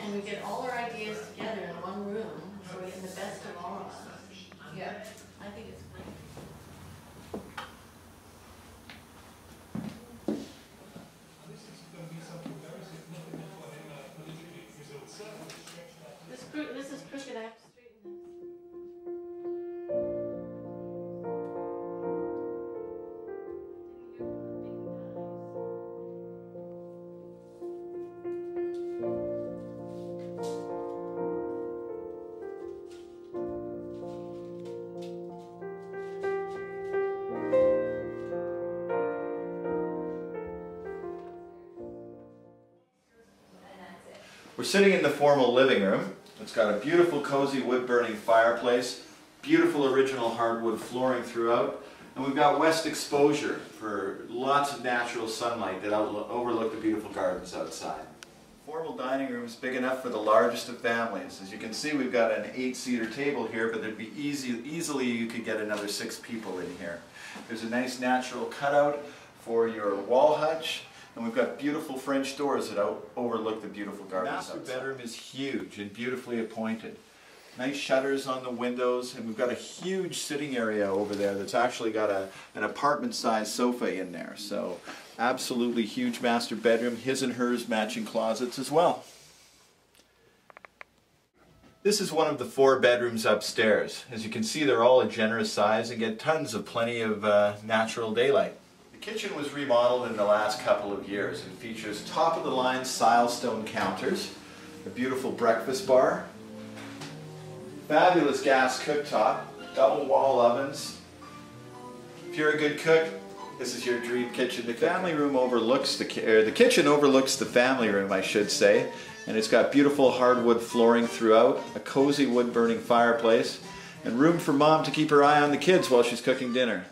And we get all our ideas together in one room, so we get the best of all of us. Yeah, I think it's great. This is crooked. I have to straighten this. We're sitting in the formal living room. It's got a beautiful cozy wood-burning fireplace, beautiful original hardwood flooring throughout, and we've got west exposure for lots of natural sunlight that overlook the beautiful gardens outside. Formal dining room is big enough for the largest of families. As you can see, we've got an 8-seater table here, but there'd be easily you could get another 6 people in here. There's a nice natural cutout for your wall hutch. And we've got beautiful French doors that overlook the beautiful gardens. The master bedroom is huge and beautifully appointed. Nice shutters on the windows, and we've got a huge sitting area over there that's actually got an apartment-sized sofa in there. So absolutely huge master bedroom, his and hers matching closets as well. This is one of the 4 bedrooms upstairs. As you can see, they're all a generous size and get plenty of natural daylight. The kitchen was remodeled in the last couple of years and features top-of-the-line silestone counters, a beautiful breakfast bar, fabulous gas cooktop, double wall ovens. If you're a good cook, this is your dream kitchen. The family room overlooks the kitchen overlooks the family room, I should say, and it's got beautiful hardwood flooring throughout, a cozy wood-burning fireplace, and room for mom to keep her eye on the kids while she's cooking dinner.